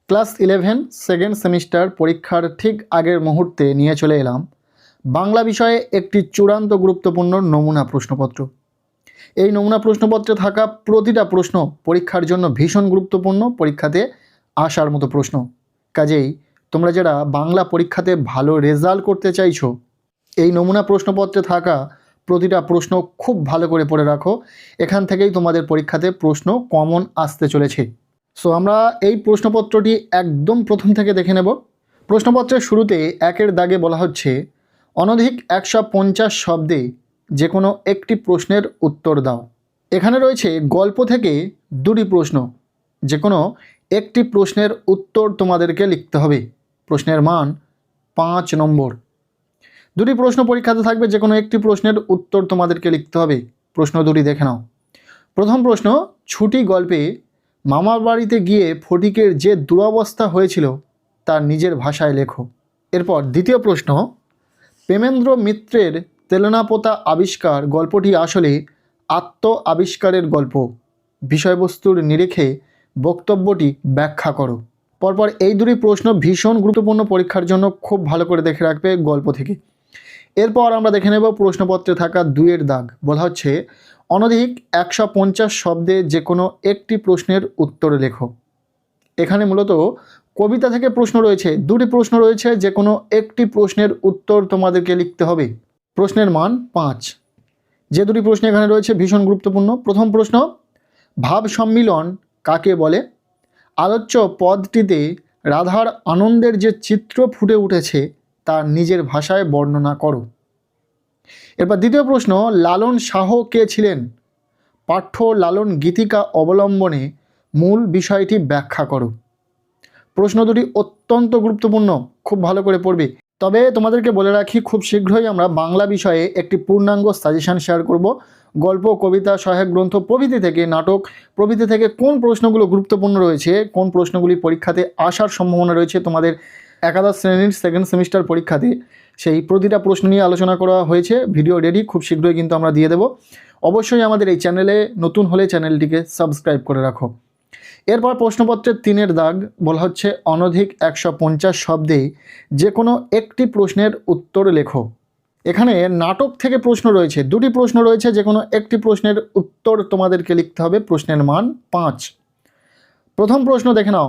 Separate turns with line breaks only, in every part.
Class 11 second semester পরীক্ষার ঠিক আগের মুহূর্তে নিয়ে চলে এলাম বাংলা বিষয়ে একটি চূড়ান্ত গুরুত্বপূর্ণ নমুনা প্রশ্নপত্র। এই নমুনা প্রশ্নপত্রে থাকা প্রতিটা প্রশ্ন পরীক্ষার জন্য ভীষণ গুরুত্বপূর্ণ, পরীক্ষাতে আসার মতো প্রশ্ন। কাজেই তোমরা যারা বাংলা পরীক্ষাতে ভালো রেজাল্ট করতে চাইছো, এই নমুনা প্রশ্নপত্রে থাকা প্রতিটা প্রশ্ন খুব ভালো করে পড়ে রাখো। এখান থেকেই তোমাদের পরীক্ষাতে প্রশ্ন কমন আসতে চলেছে। সো আমরা এই প্রশ্নপত্রটি একদম প্রথম থেকে দেখে নেব। প্রশ্নপত্রের শুরুতে একের দাগে বলা হচ্ছে, অনধিক 150 শব্দে যে কোনো একটি প্রশ্নের উত্তর দাও। এখানে রয়েছে গল্প থেকে দুটি প্রশ্ন, যে কোনো একটি প্রশ্নের উত্তর তোমাদেরকে লিখতে হবে। প্রশ্নের মান 5 নম্বর। দুটি প্রশ্ন পরীক্ষাতে থাকবে, যে কোনো একটি প্রশ্নের উত্তর তোমাদেরকে লিখতে হবে। প্রশ্ন দুটি দেখে নাও। প্রথম প্রশ্ন, ছুটি গল্পে মামার বাড়িতে গিয়ে ফটিকের যে দুরবস্থা হয়েছিল তার নিজের ভাষায় লেখো। এরপর দ্বিতীয় প্রশ্ন, প্রেমেন্দ্র মিত্রের তেলেনাপোতা আবিষ্কার গল্পটি আসলে আত্ম আবিষ্কারের গল্প। বিষয়বস্তুর নিরিখে বক্তব্যটি ব্যাখ্যা করো। পরপর এই দুটি প্রশ্ন ভীষণ গুরুত্বপূর্ণ, পরীক্ষার জন্য খুব ভালো করে দেখে রাখবে গল্প থেকে। এরপর আমরা দেখে নেব প্রশ্নপত্রে থাকা 2-এর দাগ। বলা হচ্ছে, অনধিক 150 শব্দে যে কোনো একটি প্রশ্নের উত্তর লেখো। এখানে মূলত কবিতা থেকে প্রশ্ন রয়েছে, দুটি প্রশ্ন রয়েছে, যে কোনো একটি প্রশ্নের উত্তর তোমাদেরকে লিখতে হবে। প্রশ্নের মান 5। যে দুটি প্রশ্ন এখানে রয়েছে ভীষণ গুরুত্বপূর্ণ। প্রথম প্রশ্ন, ভাব সম্মিলন কাকে বলে? আলোচ্য পদটিতে রাধার আনন্দের যে চিত্র ফুটে উঠেছে তার নিজের ভাষায় বর্ণনা করো। এরপর দ্বিতীয় প্রশ্ন, লালন শাহ কে ছিলেন? পাঠ্য লালন গীতিকা অবলম্বনে মূল বিষয়টি ব্যাখ্যা করো। প্রশ্ন দুটি অত্যন্ত গুরুত্বপূর্ণ, খুব ভালো করে পড়বে। তবে তোমাদেরকে বলে রাখি, খুব শীঘ্রই আমরা বাংলা বিষয়ে একটি পূর্ণাঙ্গ সাজেশান শেয়ার করব। গল্প, কবিতা, সহায়ক গ্রন্থ প্রভৃতি থেকে, নাটক প্রভৃতি থেকে কোন প্রশ্নগুলো গুরুত্বপূর্ণ রয়েছে, কোন প্রশ্নগুলি পরীক্ষাতে আসার সম্ভাবনা রয়েছে তোমাদের একাদশ শ্রেণীর সেকেন্ড সেমিস্টার পরীক্ষাতে, সেই প্রতিটা প্রশ্ন নিয়ে আলোচনা করা হয়েছে। ভিডিও রেডি, খুব শীঘ্রই কিন্তু আমরা দিয়ে দেব। অবশ্যই আমাদের এই চ্যানেলে নতুন হলে চ্যানেলটিকে সাবস্ক্রাইব করে রাখো। এরপর প্রশ্নপত্রের 3-এর দাগ। বলা হচ্ছে, অনধিক 150 শব্দে যে কোনো একটি প্রশ্নের উত্তর লেখো। এখানে নাটক থেকে প্রশ্ন রয়েছে, দুটি প্রশ্ন রয়েছে, যে কোনো একটি প্রশ্নের উত্তর তোমাদেরকে লিখতে হবে। প্রশ্নের মান 5। প্রথম প্রশ্ন দেখে নাও,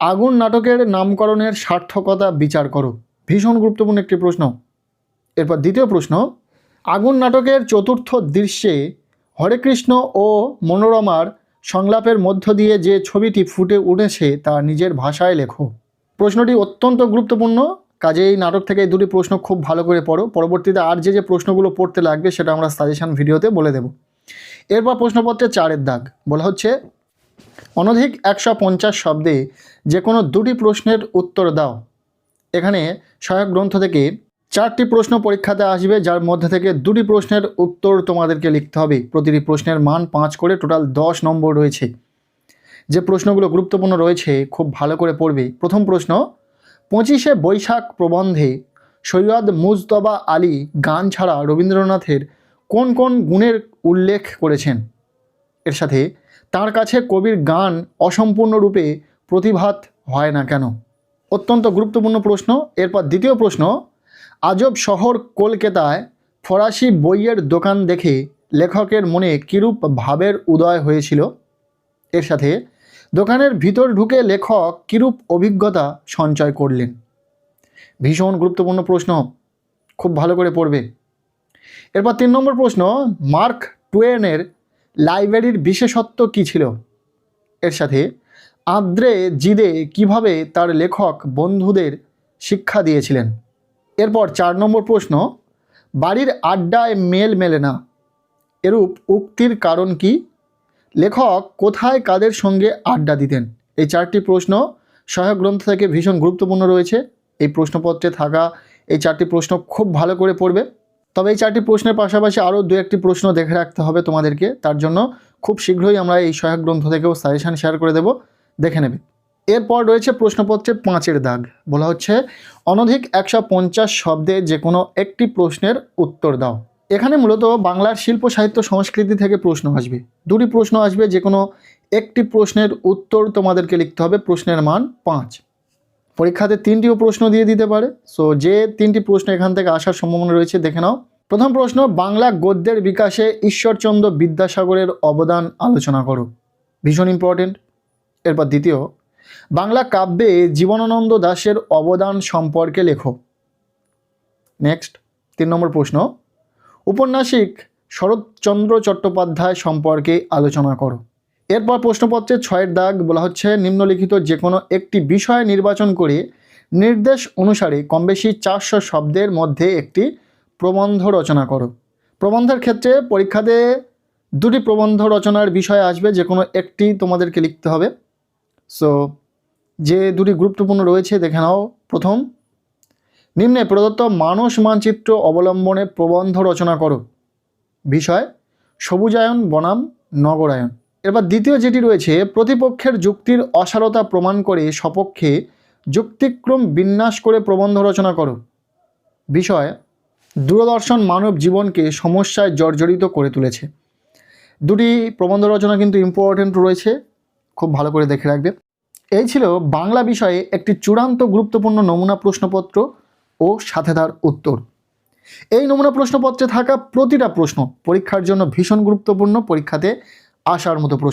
আগুন নাটকের নামকরণের সার্থকতা বিচার করো। ভীষণ গুরুত্বপূর্ণ একটি প্রশ্ন। এরপর দ্বিতীয় প্রশ্ন, আগুন নাটকের চতুর্থ দৃশ্যে হরেকৃষ্ণ ও মনোরমার সংলাপের মধ্য দিয়ে যে ছবিটি ফুটে উঠেছে তা নিজের ভাষায় লেখো। প্রশ্নটি অত্যন্ত গুরুত্বপূর্ণ, কাজেই নাটক থেকে এই দুটি প্রশ্ন খুব ভালো করে পড়ো। পরবর্তীতে আর যে প্রশ্নগুলো পড়তে লাগবে সেটা আমরা সাজেশন ভিডিওতে বলে দেব। এরপর প্রশ্নপত্রের 4-এর দাগ। বলা হচ্ছে, অনধিক 150 শব্দে যে কোনো দুটি প্রশ্নের উত্তর দাও। এখানে সহায়ক গ্রন্থ থেকে 4টি প্রশ্ন পরীক্ষাতে আসবে, যার মধ্যে থেকে দুটি প্রশ্নের উত্তর তোমাদেরকে লিখতে হবে। প্রতিটি প্রশ্নের মান 5 করে, টোটাল 10 নম্বর রয়েছে। যে প্রশ্নগুলো গুরুত্বপূর্ণ রয়েছে খুব ভালো করে পড়বে। প্রথম প্রশ্ন, 25শে বৈশাখ প্রবন্ধে সৈয়দ মুজতবা আলী গান ছাড়া রবীন্দ্রনাথের কোন কোন গুণের উল্লেখ করেছেন? এর সাথে তার কাছে কবির গান অসম্পূর্ণরূপে প্রতিভাত হয় না কেন? অত্যন্ত গুরুত্বপূর্ণ প্রশ্ন। এরপর দ্বিতীয় প্রশ্ন, আজব শহর কলকাতায় ফরাসি বইয়ের দোকান দেখে লেখকের মনে কিরূপ ভাবের উদয় হয়েছিল? এর সাথে দোকানের ভিতর ঢুকে লেখক কিরূপ অভিজ্ঞতা সঞ্চয় করলেন? ভীষণ গুরুত্বপূর্ণ প্রশ্ন, খুব ভালো করে পড়বে। এরপর 3 নম্বর প্রশ্ন, মার্ক টুয়েনের লাইব্রেরির বিশেষত্ব কী ছিল? এর সাথে আঁদ্রে জিদে কিভাবে তার লেখক বন্ধুদের শিক্ষা দিয়েছিলেন? এরপর 4 নম্বর প্রশ্ন, বাড়ির আড্ডায় মেল মেলে না, এরূপ উক্তির কারণ কি? লেখক কোথায় কাদের সঙ্গে আড্ডা দিতেন? এই 4টি প্রশ্ন সহায়ক গ্রন্থ থেকে ভীষণ গুরুত্বপূর্ণ রয়েছে। এই প্রশ্নপত্রে থাকা এই 4টি প্রশ্ন খুব ভালো করে পড়বে। তবে এই 4টি প্রশ্নের পাশাপাশি আরও 2-1টি প্রশ্ন দেখে রাখতে হবে তোমাদেরকে। তার জন্য খুব শীঘ্রই আমরা এই সহায়ক গ্রন্থ থেকেও সাজেশান শেয়ার করে দেব, দেখে নেবে। এরপর রয়েছে প্রশ্নপত্রে 5-এর দাগ। বলা হচ্ছে, অনধিক 150 শব্দে যে কোনো একটি প্রশ্নের উত্তর দাও। এখানে মূলত বাংলার শিল্প সাহিত্য সংস্কৃতি থেকে প্রশ্ন আসবে। দুটি প্রশ্ন আসবে, যে কোনো একটি প্রশ্নের উত্তর তোমাদেরকে লিখতে হবে, প্রশ্নের মান 5। পরীক্ষাতে 3টিও প্রশ্ন দিয়ে দিতে পারে। সো যে 3টি প্রশ্ন এখান থেকে আসার সম্ভাবনা রয়েছে দেখে নাও। প্রথম প্রশ্ন, বাংলা গদ্যের বিকাশে ঈশ্বরচন্দ্র বিদ্যাসাগরের অবদান আলোচনা করো। ভীষণ ইম্পর্টেন্ট। এরপর দ্বিতীয়, বাংলা কাব্যে জীবনানন্দ দাশের অবদান সম্পর্কে লেখো। নেক্সট 3 নম্বর প্রশ্ন, উপন্যাসিক শরৎচন্দ্র চট্টোপাধ্যায় সম্পর্কে আলোচনা করো। এরপর প্রশ্নপত্রের 6 দাগ বলা হচ্ছে, নিম্নলিখিত যে কোনো একটি বিষয় নির্বাচন করে নির্দেশ অনুসারে কমবেশি 400 শব্দের মধ্যে একটি প্রবন্ধ রচনা করো। প্রবন্ধের ক্ষেত্রে পরীক্ষাতে 2টি প্রবন্ধ রচনার বিষয় আসবে, যে কোনো একটি তোমাদেরকে লিখতে হবে। সো যে 2টি গুরুত্বপূর্ণ রয়েছে দেখে নাও। প্রথম, নিম্নে প্রদত্ত মানস মানচিত্র অবলম্বনে প্রবন্ধ রচনা করো। বিষয় সবুজায়ন বনাম নগরায়ন। এবার দ্বিতীয় যেটি রয়েছে, প্রতিপক্ষের যুক্তির অসারতা প্রমাণ করে সপক্ষে যুক্তিক্রম বিন্যাস করে প্রবন্ধ রচনা করো। বিষয় দূরদর্শন মানব জীবনকে সমস্যায় জর্জরিত করে তুলেছে। 2টি প্রবন্ধ রচনা কিন্তু ইম্পর্টেন্ট রয়েছে, খুব ভালো করে দেখে রাখবে। এই ছিল বাংলা বিষয়ে একটি চূড়ান্ত গুরুত্বপূর্ণ নমুনা প্রশ্নপত্র ও সাথে তার উত্তর। এই নমুনা প্রশ্নপত্রে থাকা প্রতিটা প্রশ্ন পরীক্ষার জন্য ভীষণ গুরুত্বপূর্ণ, পরীক্ষাতে আসার মতো প্রশ্ন।